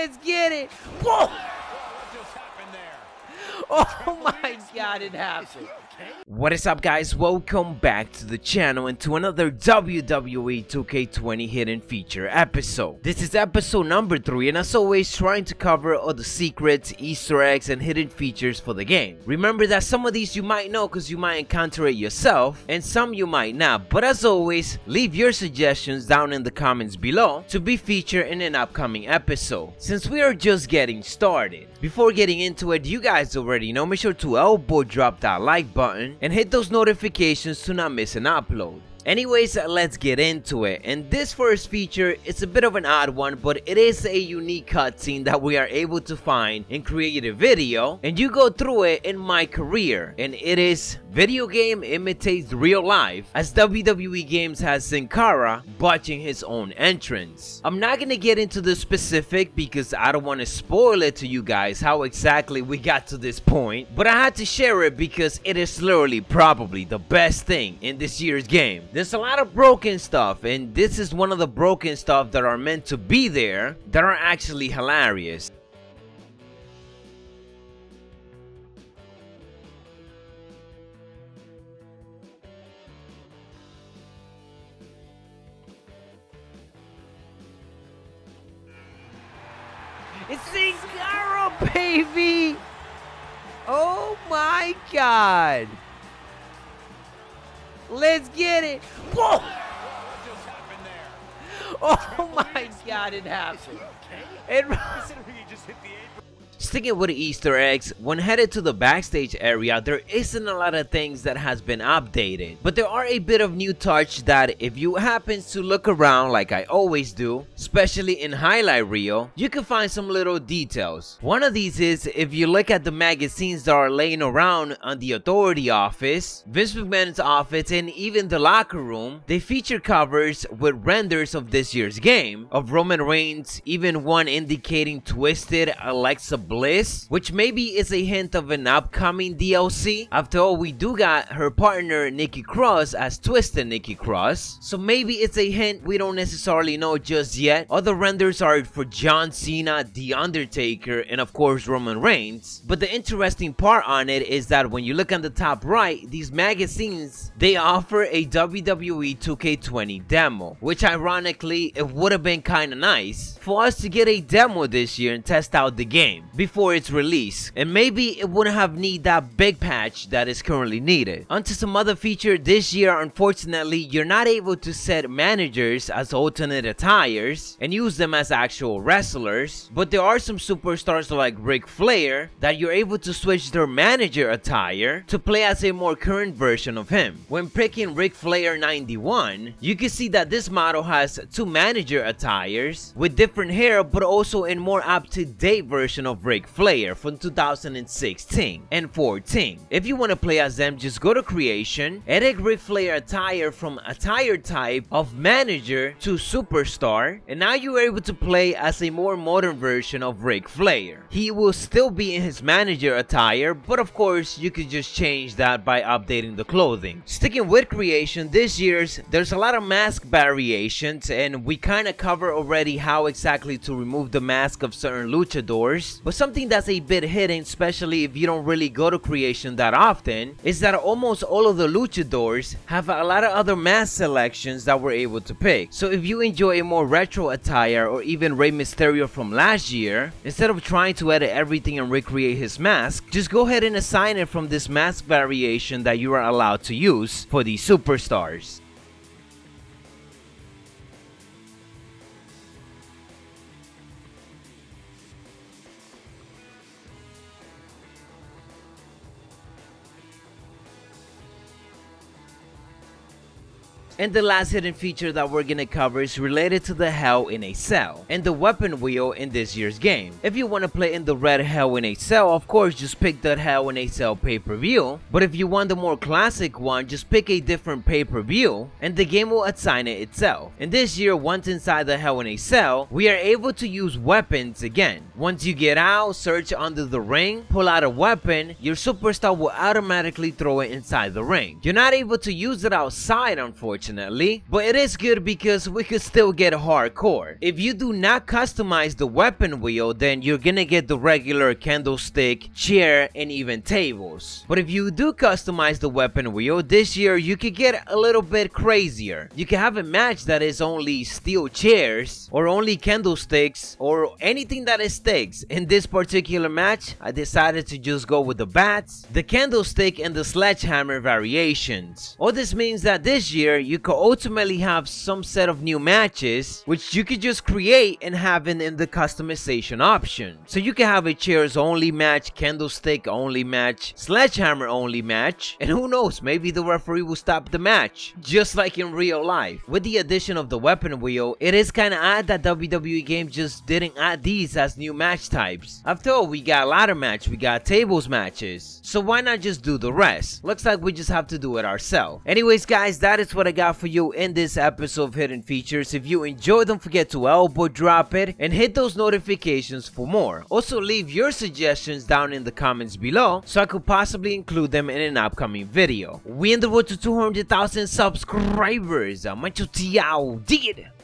Let's get it. Whoa! Oh my God, it happened. What is up, guys? Welcome back to the channel and to another WWE 2K20 hidden feature episode. This is episode number 3, and as always, trying to cover all the secrets, Easter eggs, and hidden features for the game. Remember that some of these you might know because you might encounter it yourself, and some you might not. But as always, leave your suggestions down in the comments below to be featured in an upcoming episode, since we are just getting started. Before getting into it, you guys already know, make sure to elbow drop that like button and hit those notifications to not miss an upload. Anyways, let's get into it. And this first feature is a bit of an odd one, but it is a unique cutscene that we are able to find and create a video, and you go through it in my career, and it is video game imitates real life, as WWE Games has Sin Cara botching his own entrance. I'm not gonna get into the specific because I don't want to spoil it to you guys how exactly we got to this point, but I had to share it because it is literally probably the best thing in this year's game. There's a lot of broken stuff, and this is one of the broken stuff that are meant to be there that are actually hilarious. It's Sin Cara, baby! Oh my God! Let's get it! Whoa! Oh my God, it happened. Sticking with Easter eggs, when headed to the backstage area, there isn't a lot of things that has been updated, but there are a bit of new touch that if you happen to look around like I always do, especially in highlight reel, you can find some little details. One of these is if you look at the magazines that are laying around on the Authority office, Vince McMahon's office, and even the locker room, they feature covers with renders of this year's game, of Roman Reigns, even one indicating Twisted Alexa Bliss, which maybe is a hint of an upcoming DLC. After all, we do got her partner Nikki Cross as Twisted Nikki Cross, so maybe it's a hint we don't necessarily know just yet. Other renders are for John Cena, The Undertaker, and of course Roman Reigns. But the interesting part on it is that when you look on the top right, these magazines, they offer a WWE 2K20 demo, which ironically, it would have been kinda nice for us to get a demo this year and test out the game before its release, and maybe it wouldn't have need that big patch that is currently needed. Onto some other feature this year, unfortunately, you're not able to set managers as alternate attires and use them as actual wrestlers, but there are some superstars like Ric Flair that you're able to switch their manager attire to play as a more current version of him. When picking Ric Flair 91, you can see that this model has two manager attires with different hair, but also in more up-to-date version of Ric Flair from 2016 and 14. If you want to play as them, just go to creation, edit Ric Flair attire from attire type of manager to superstar, and now you are able to play as a more modern version of Ric Flair. He will still be in his manager attire, but of course you could just change that by updating the clothing. Sticking with creation, this year's there's a lot of mask variations, and we kind of cover already how exactly to remove the mask of certain luchadors. But something that's a bit hidden, especially if you don't really go to creation that often, is that almost all of the luchadors have a lot of other mask selections that we're able to pick. So if you enjoy a more retro attire, or even Rey Mysterio from last year, instead of trying to edit everything and recreate his mask, just go ahead and assign it from this mask variation that you are allowed to use for these superstars. And the last hidden feature that we're gonna cover is related to the Hell in a Cell and the weapon wheel in this year's game. If you want to play in the red Hell in a Cell, of course just pick that Hell in a Cell pay-per-view, but if you want the more classic one, just pick a different pay-per-view and the game will assign it itself. And this year, once inside the Hell in a Cell, we are able to use weapons again. Once you get out, search under the ring, pull out a weapon, your superstar will automatically throw it inside the ring. You're not able to use it outside, unfortunately, unfortunately, but it is good because we could still get hardcore. If you do not customize the weapon wheel, then you're gonna get the regular candlestick, chair, and even tables. But if you do customize the weapon wheel, this year you could get a little bit crazier. You can have a match that is only steel chairs, or only candlesticks, or anything that is sticks. In this particular match, I decided to just go with the bats, the candlestick, and the sledgehammer variations. All this means that this year you could ultimately have some set of new matches which you could just create and have in the customization option. So you can have a chairs only match, candlestick only match, sledgehammer only match, and who knows, maybe the referee will stop the match, just like in real life. With the addition of the weapon wheel, it is kinda odd that WWE games just didn't add these as new match types. After all, we got ladder match, we got tables matches, so why not just do the rest? Looks like we just have to do it ourselves. Anyways guys, that is what I got for you in this episode of Hidden Features. If you enjoyed, don't forget to elbow drop it and hit those notifications for more. Also leave your suggestions down in the comments below so I could possibly include them in an upcoming video. We in the road to 200,000 subscribers. Macho T out. Dig it!